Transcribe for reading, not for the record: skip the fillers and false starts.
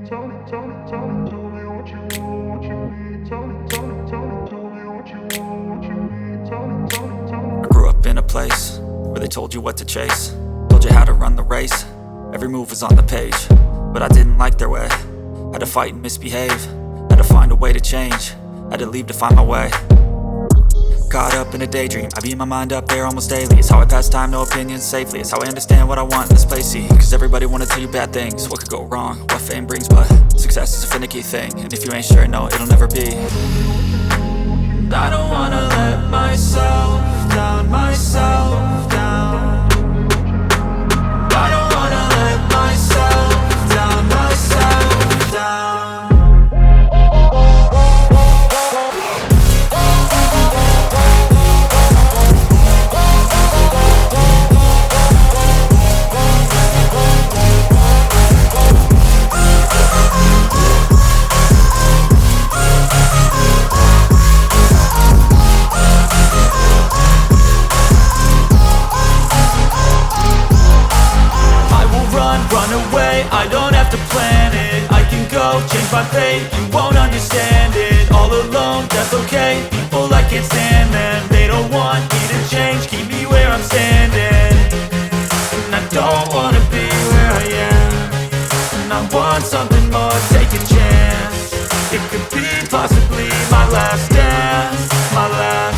I grew up in a place where they told you what to chase, told you how to run the race. Every move was on the page, but I didn't like their way. Had to fight and misbehave, had to find a way to change, had to leave to find my way. Caught up in a daydream, I beat my mind up there almost daily. It's how I pass time, no opinions safely. It's how I understand what I want in this place, see. Cause everybody wanna tell you bad things, what could go wrong, what fame brings. But success is a finicky thing, and if you ain't sure, no, it'll never be. I don't wanna let myself down, myself down. I don't wanna let myself down, myself down. Run away, I don't have to plan it. I can go, change my fate, you won't understand it. All alone, that's okay. People, I can't stand them. They don't want me to change, keep me where I'm standing. And I don't wanna be where I am, and I want something more, take a chance. It could be possibly my last dance, my last